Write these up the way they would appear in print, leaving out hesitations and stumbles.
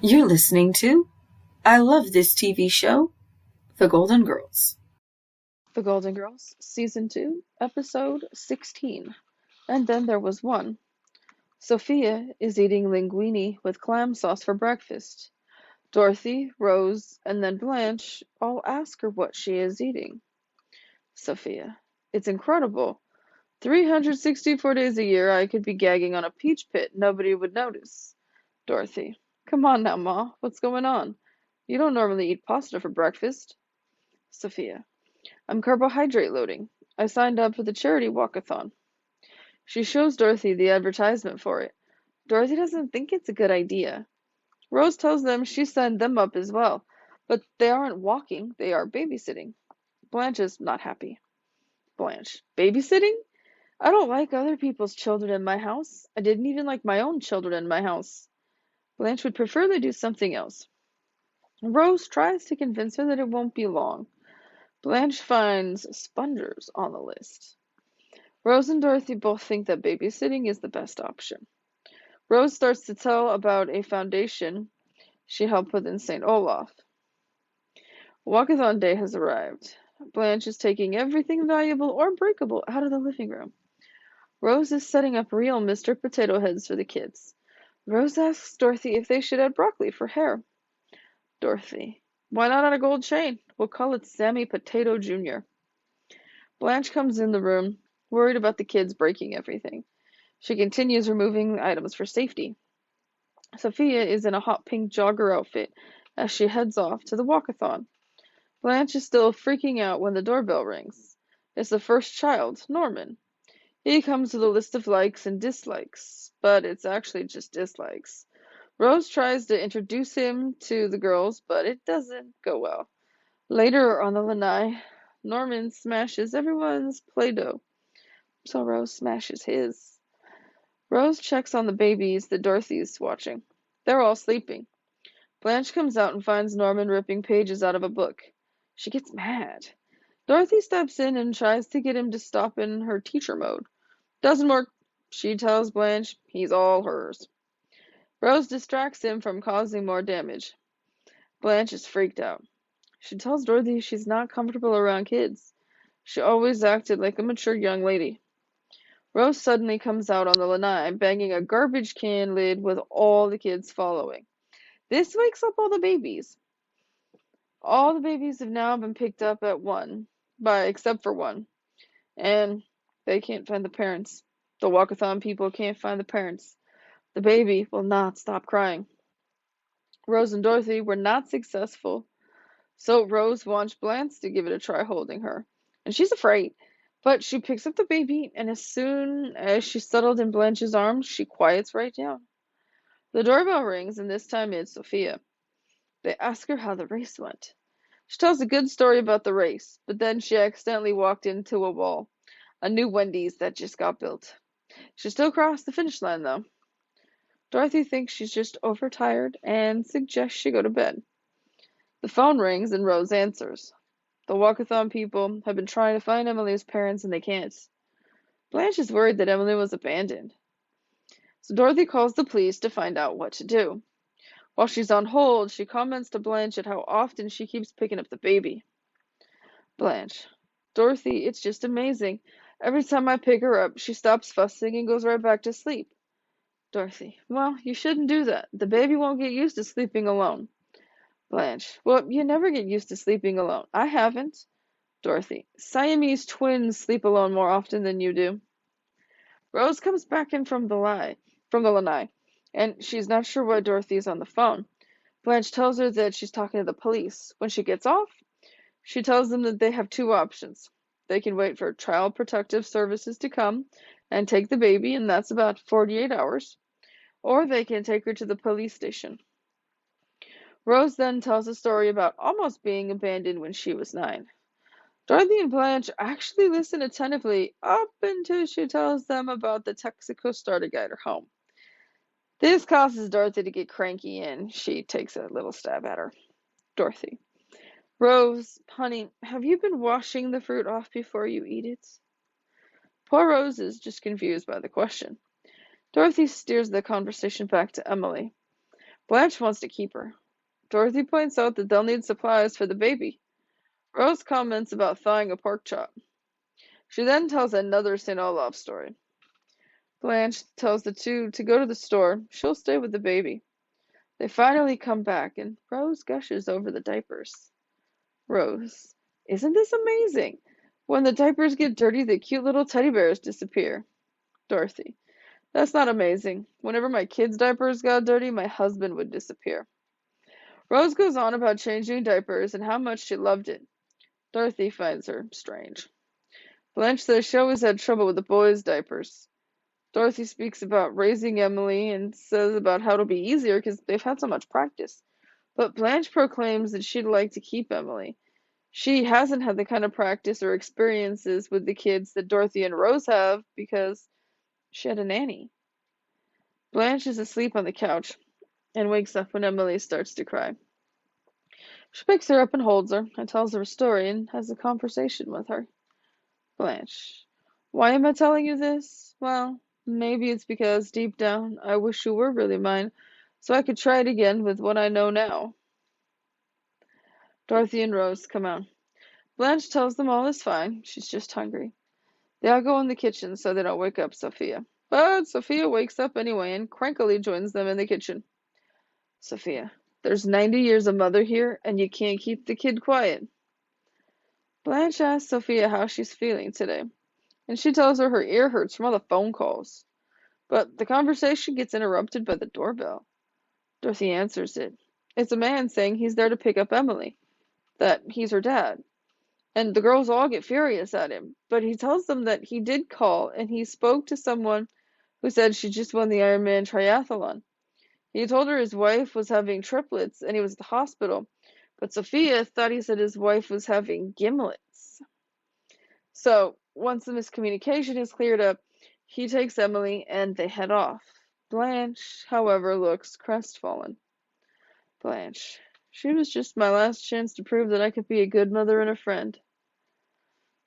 You're listening to I Love This TV Show, The Golden Girls. The Golden Girls, Season 2, Episode 16. And then there was one. Sophia is eating linguine with clam sauce for breakfast. Dorothy, Rose, and then Blanche all ask her what she is eating. Sophia: It's incredible. 364 days a year I could be gagging on a peach pit. Nobody would notice. Dorothy: Come on now, Ma. What's going on? You don't normally eat pasta for breakfast. Sophia: I'm carbohydrate loading. I signed up for the charity walkathon. She shows Dorothy the advertisement for it. Dorothy doesn't think it's a good idea. Rose tells them she signed them up as well, but they aren't walking, they are babysitting. Blanche is not happy. Blanche: Babysitting? I don't like other people's children in my house. I didn't even like my own children in my house. Blanche would prefer they do something else. Rose tries to convince her that it won't be long. Blanche finds spongers on the list. Rose and Dorothy both think that babysitting is the best option. Rose starts to tell about a foundation she helped with in St. Olaf. Walkathon day has arrived. Blanche is taking everything valuable or breakable out of the living room. Rose is setting up real Mr. Potato Heads for the kids. Rose asks Dorothy if they should add broccoli for hair. Dorothy: Why not add a gold chain? We'll call it Sammy Potato Jr. Blanche comes in the room, worried about the kids breaking everything. She continues removing items for safety. Sophia is in a hot pink jogger outfit as she heads off to the walkathon. Blanche is still freaking out when the doorbell rings. It's the first child, Norman. He comes with a list of likes and dislikes, but it's actually just dislikes. Rose tries to introduce him to the girls, but it doesn't go well. Later on the lanai, Norman smashes everyone's Play-Doh, so Rose smashes his. Rose checks on the babies that Dorothy's watching. They're all sleeping. Blanche comes out and finds Norman ripping pages out of a book. She gets mad. Dorothy steps in and tries to get him to stop in her teacher mode. Doesn't work. She tells Blanche he's all hers. Rose distracts him from causing more damage. Blanche is freaked out. She tells Dorothy she's not comfortable around kids. She always acted like a mature young lady. Rose suddenly comes out on the lanai, banging a garbage can lid with all the kids following. This wakes up all the babies. All the babies have now been picked up except for one, and they can't find the parents. The walkathon people can't find the parents. The baby will not stop crying. Rose and Dorothy were not successful, so Rose wants Blanche to give it a try holding her, and she's afraid. But she picks up the baby, and as soon as she's settled in Blanche's arms, she quiets right down. The doorbell rings, and this time it's Sophia. They ask her how the race went. She tells a good story about the race, but then she accidentally walked into a wall, a new Wendy's that just got built. She still crossed the finish line, though. Dorothy thinks she's just overtired and suggests she go to bed. The phone rings and Rose answers. The walkathon people have been trying to find Emily's parents and they can't. Blanche is worried that Emily was abandoned. So Dorothy calls the police to find out what to do. While she's on hold, she comments to Blanche at how often she keeps picking up the baby. Blanche: Dorothy, it's just amazing. Every time I pick her up, she stops fussing and goes right back to sleep. Dorothy: Well, you shouldn't do that. The baby won't get used to sleeping alone. Blanche: Well, you never get used to sleeping alone. I haven't. Dorothy: Siamese twins sleep alone more often than you do. Rose comes back in from the lanai, and she's not sure why Dorothy's on the phone. Blanche tells her that she's talking to the police. When she gets off, she tells them that they have two options. They can wait for Child Protective Services to come and take the baby, and that's about 48 hours, or they can take her to the police station. Rose then tells a story about almost being abandoned when she was 9. Dorothy and Blanche actually listen attentively up until she tells them about the Texaco starter guide her home. This causes Dorothy to get cranky and she takes a little stab at her. Dorothy: Rose, honey, have you been washing the fruit off before you eat it? Poor Rose is just confused by the question. Dorothy steers the conversation back to Emily. Blanche wants to keep her. Dorothy points out that they'll need supplies for the baby. Rose comments about thawing a pork chop. She then tells another St. Olaf story. Blanche tells the two to go to the store. She'll stay with the baby. They finally come back, and Rose gushes over the diapers. Rose, isn't this amazing? When the diapers get dirty, the cute little teddy bears disappear. Dorothy, that's not amazing. Whenever my kids' diapers got dirty, my husband would disappear. Rose goes on about changing diapers and how much she loved it. Dorothy finds her strange. Blanche says she always had trouble with the boys' diapers. Dorothy speaks about raising Emily and says about how it'll be easier because they've had so much practice. But Blanche proclaims that she'd like to keep Emily. She hasn't had the kind of practice or experiences with the kids that Dorothy and Rose have because she had a nanny. Blanche is asleep on the couch and wakes up when Emily starts to cry. She picks her up and holds her and tells her a story and has a conversation with her. Blanche, why am I telling you this? Well, maybe it's because deep down I wish you were really mine, so I could try it again with what I know now. Dorothy and Rose come out. Blanche tells them all is fine, she's just hungry. They all go in the kitchen so they don't wake up Sophia. But Sophia wakes up anyway and crankily joins them in the kitchen. Sophia, there's 90 years of mother here, and you can't keep the kid quiet. Blanche asks Sophia how she's feeling today, and she tells her ear hurts from all the phone calls. But the conversation gets interrupted by the doorbell. Dorothy answers it. It's a man saying he's there to pick up Emily, that he's her dad. And the girls all get furious at him, but he tells them that he did call and he spoke to someone who said she just won the Ironman triathlon. He told her his wife was having triplets and he was at the hospital, but Sophia thought he said his wife was having gimlets. So, once the miscommunication is cleared up, he takes Emily and they head off. Blanche, however, looks crestfallen. Blanche, she was just my last chance to prove that I could be a good mother and a friend.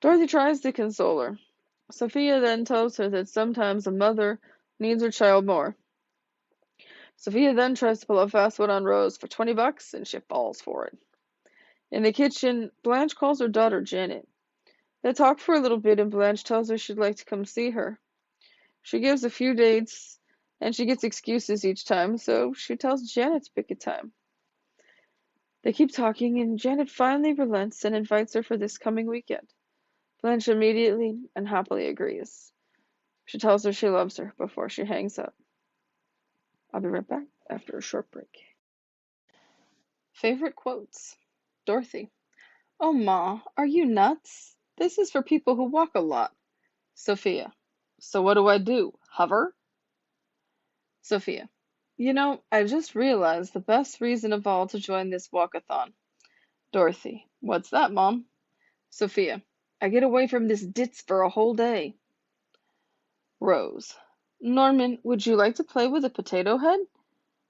Dorothy tries to console her. Sophia then tells her that sometimes a mother needs her child more. Sophia then tries to pull a fast one on Rose for $20 and she falls for it. In the kitchen, Blanche calls her daughter Janet. They talk for a little bit and Blanche tells her she'd like to come see her. She gives a few dates and she gets excuses each time, so she tells Janet to pick a time. They keep talking and Janet finally relents and invites her for this coming weekend. Blanche immediately and happily agrees. She tells her she loves her before she hangs up. I'll be right back after a short break. Favorite quotes? Dorothy. Oh, Ma, are you nuts? This is for people who walk a lot. Sophia. So what do I do? Hover? Sophia. You know, I just realized the best reason of all to join this walkathon. Dorothy. What's that, Mom? Sophia. I get away from this ditz for a whole day. Rose. Norman, would you like to play with a potato head?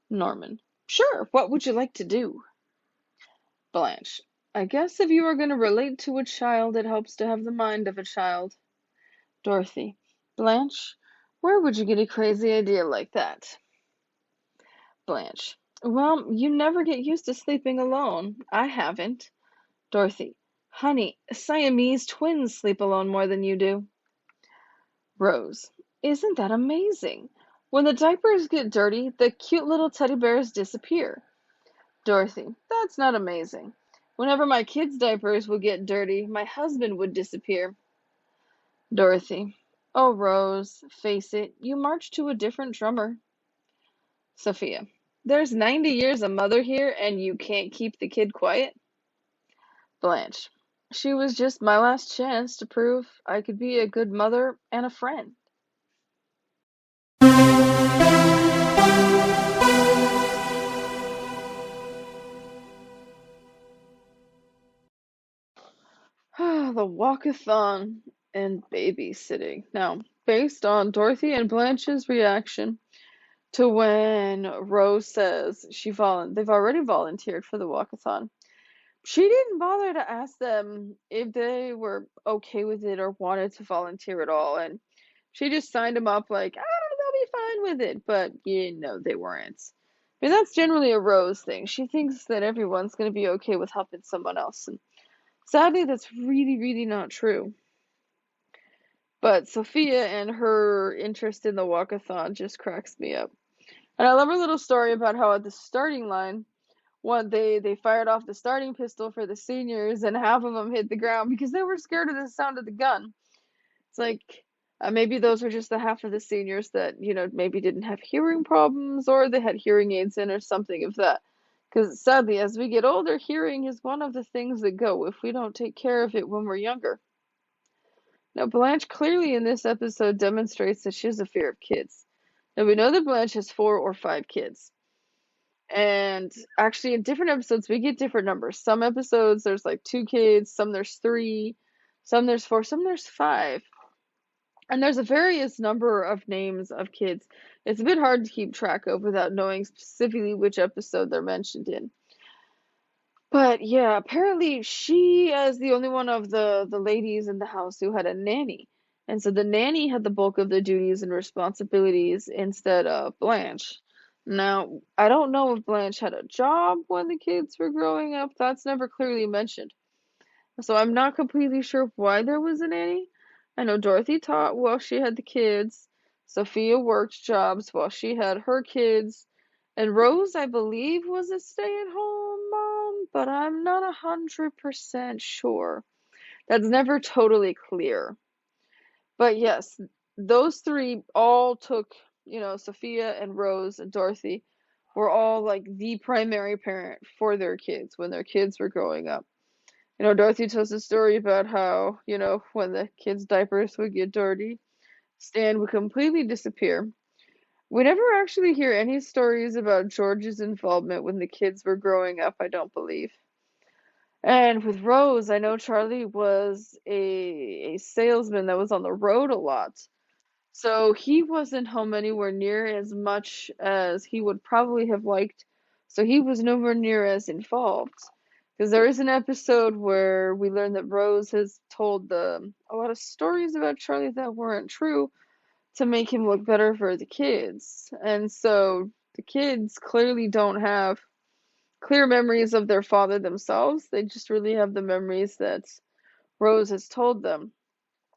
Norman. Sure, what would you like to do? Blanche. I guess if you are going to relate to a child, it helps to have the mind of a child. Dorothy. Blanche, where would you get a crazy idea like that? Blanche. Well, you never get used to sleeping alone. I haven't. Dorothy. Honey, Siamese twins sleep alone more than you do. Rose. Isn't that amazing? When the diapers get dirty, the cute little teddy bears disappear. Dorothy. That's not amazing. Whenever my kids' diapers would get dirty, my husband would disappear. Dorothy. Oh, Rose, face it, you march to a different drummer. Sophia. There's 90 years a mother here and you can't keep the kid quiet? Blanche. She was just my last chance to prove I could be a good mother and a friend. The walkathon and babysitting. Now, based on Dorothy and Blanche's reaction to when Rose says they've already volunteered for the walkathon, she didn't bother to ask them if they were okay with it or wanted to volunteer at all, and she just signed them up like, they'll be fine with it, but they weren't. I mean, that's generally a Rose thing. She thinks that everyone's going to be okay with helping someone else. And sadly, that's really, really not true. But Sophia and her interest in the walkathon just cracks me up. And I love her little story about how at the starting line, they fired off the starting pistol for the seniors, and half of them hit the ground because they were scared of the sound of the gun. It's like maybe those were just the half of the seniors that, maybe didn't have hearing problems or they had hearing aids in or something of that. Because sadly, as we get older, hearing is one of the things that go if we don't take care of it when we're younger. Now, Blanche clearly in this episode demonstrates that she has a fear of kids. Now, we know that Blanche has 4 or 5 kids. And actually, in different episodes, we get different numbers. Some episodes, there's like 2 kids, some there's 3, some there's 4, some there's 5. And there's a various number of names of kids. It's a bit hard to keep track of without knowing specifically which episode they're mentioned in. But yeah, apparently she is the only one of the ladies in the house who had a nanny. And so the nanny had the bulk of the duties and responsibilities instead of Blanche. Now, I don't know if Blanche had a job when the kids were growing up. That's never clearly mentioned. So I'm not completely sure why there was a nanny. I know Dorothy taught while she had the kids. Sophia worked jobs while she had her kids. And Rose, I believe, was a stay-at-home mom, but I'm not 100% sure. That's never totally clear. But yes, those 3 all took, Sophia and Rose and Dorothy were all like the primary parent for their kids when their kids were growing up. Dorothy tells a story about how, when the kids' diapers would get dirty, Stan would completely disappear. We never actually hear any stories about George's involvement when the kids were growing up, I don't believe. And with Rose, I know Charlie was a salesman that was on the road a lot. So he wasn't home anywhere near as much as he would probably have liked. So he was nowhere near as involved. Because there is an episode where we learn that Rose has told a lot of stories about Charlie that weren't true to make him look better for the kids. And so the kids clearly don't have clear memories of their father themselves. They just really have the memories that Rose has told them.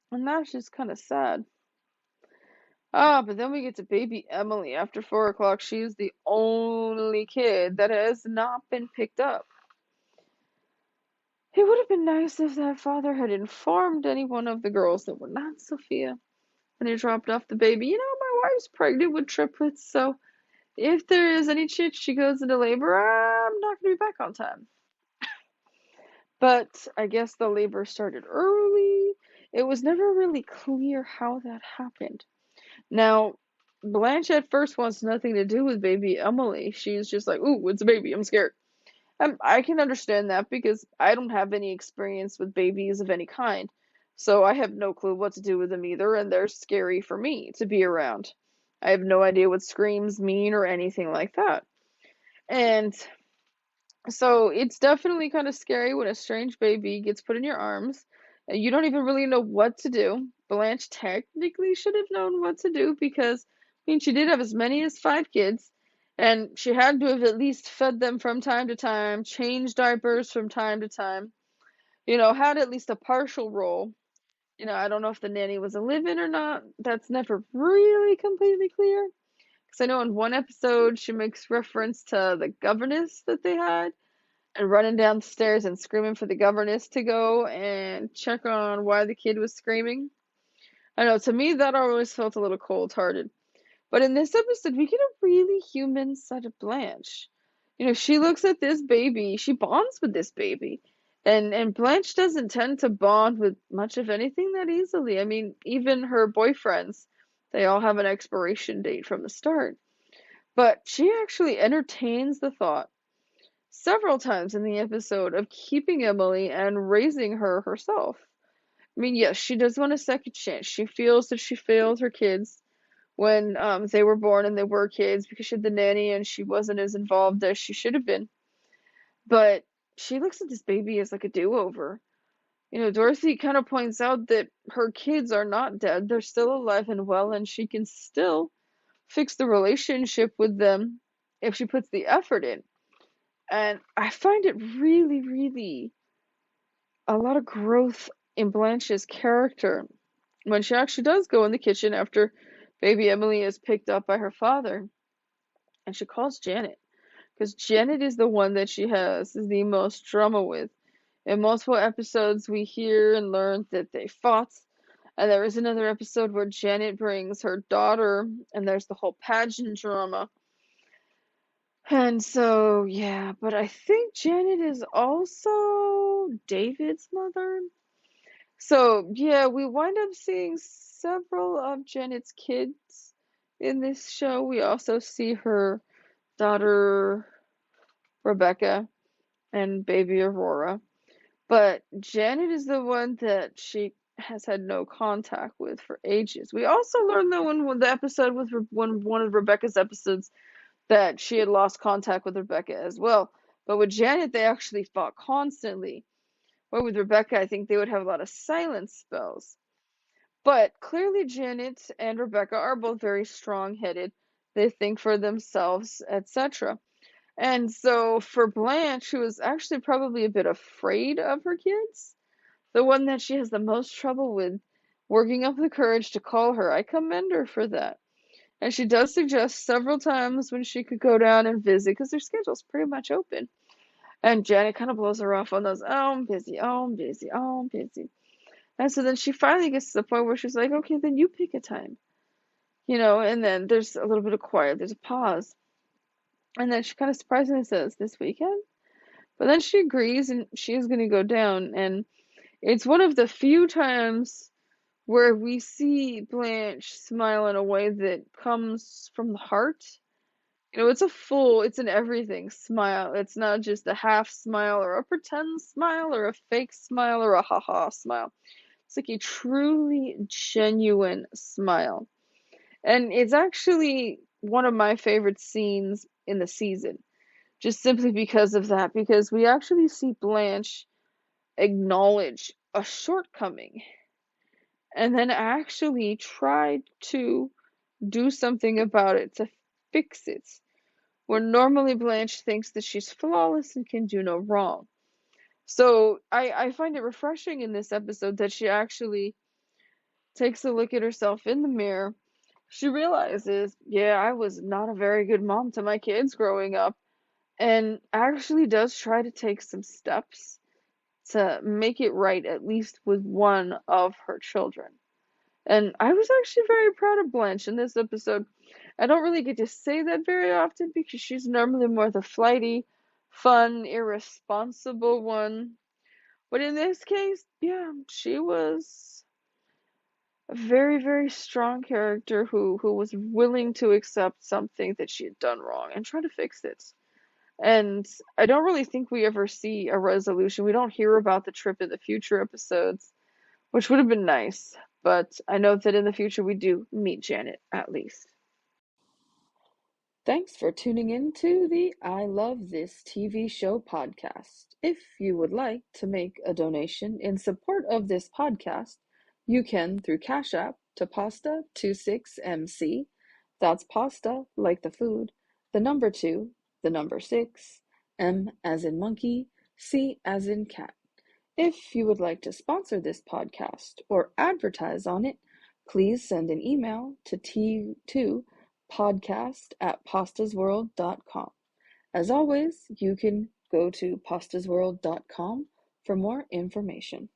And that's just kind of sad. But then we get to baby Emily. After 4 o'clock, she is the only kid that has not been picked up. It would have been nice if that father had informed any one of the girls that were not Sophia when he dropped off the baby. My wife's pregnant with triplets, so if there is any chance she goes into labor, I'm not going to be back on time. But I guess the labor started early. It was never really clear how that happened. Now, Blanche at first wants nothing to do with baby Emily. She's just like, ooh, it's a baby, I'm scared. I can understand that because I don't have any experience with babies of any kind. So I have no clue what to do with them either, and they're scary for me to be around. I have no idea what screams mean or anything like that. And so it's definitely kind of scary when a strange baby gets put in your arms and you don't even really know what to do. Blanche technically should have known what to do because, she did have as many as 5 kids and she had to have at least fed them from time to time, changed diapers from time to time, had at least a partial role. I don't know if the nanny was a live-in or not. That's never really completely clear. Because I know in one episode she makes reference to the governess that they had and running down the stairs and screaming for the governess to go and check on why the kid was screaming. I know, to me, that always felt a little cold-hearted. But in this episode, we get a really human side of Blanche. She looks at this baby, she bonds with this baby. And Blanche doesn't tend to bond with much of anything that easily. Even her boyfriends, they all have an expiration date from the start. But she actually entertains the thought several times in the episode of keeping Emily and raising her herself. Yes, she does want a second chance. She feels that she failed her kids when they were born and they were kids because she had the nanny and she wasn't as involved as she should have been. But she looks at this baby as like a do-over. Dorothy kind of points out that her kids are not dead. They're still alive and well, and she can still fix the relationship with them if she puts the effort in. And I find it really, really a lot of growth in Blanche's character when she actually does go in the kitchen after baby Emily is picked up by her father, and she calls Janet, because Janet is the one that she has the most drama with. In multiple episodes, we hear and learn that they fought, and there is another episode where Janet brings her daughter, and there's the whole pageant drama. And so, yeah, but I think Janet is also David's mother. So, yeah, we wind up seeing several of Janet's kids in this show. We also see her daughter Rebecca and baby Aurora. But Janet is the one that she has had no contact with for ages. We also learned that when the episode was when one of Rebecca's episodes that she had lost contact with Rebecca as well. But with Janet, they actually fought constantly. Where with Rebecca, I think they would have a lot of silence spells. But clearly, Janet and Rebecca are both very strong-headed. They think for themselves, etc. And so for Blanche, who is actually probably a bit afraid of her kids, the one that she has the most trouble with working up the courage to call her, I commend her for that. And she does suggest several times when she could go down and visit, because their schedule's pretty much open. And Janet kind of blows her off on those, oh, I'm busy, oh, I'm busy, oh, I'm busy. And so then she finally gets to the point where she's like, okay, then you pick a time. And then there's a little bit of quiet, there's a pause. And then she kind of surprisingly says, this weekend? But then she agrees and she is going to go down. And it's one of the few times where we see Blanche smile in a way that comes from the heart. It's an everything smile. It's not just a half smile or a pretend smile or a fake smile or a haha smile. It's like a truly genuine smile. And it's actually one of my favorite scenes in the season, just simply because of that, because we actually see Blanche acknowledge a shortcoming and then actually try to do something about it to fix it. Where normally Blanche thinks that she's flawless and can do no wrong. So I find it refreshing in this episode that she actually takes a look at herself in the mirror. She realizes, yeah, I was not a very good mom to my kids growing up, and actually does try to take some steps to make it right, at least with one of her children. And I was actually very proud of Blanche in this episode. I don't really get to say that very often because she's normally more the flighty, fun, irresponsible one. But in this case, yeah, she was a very, very strong character who was willing to accept something that she had done wrong and try to fix it. And I don't really think we ever see a resolution. We don't hear about the trip in the future episodes, which would have been nice. But I know that in the future we do meet Janet, at least. Thanks for tuning in to the I Love This TV Show podcast. If you would like to make a donation in support of this podcast, you can through Cash App to Pasta26MC. That's pasta like the food, the number 2, the number 6, M as in monkey, C as in cat. If you would like to sponsor this podcast or advertise on it, please send an email to podcast@pastasworld.com. As always, you can go to pastasworld.com for more information.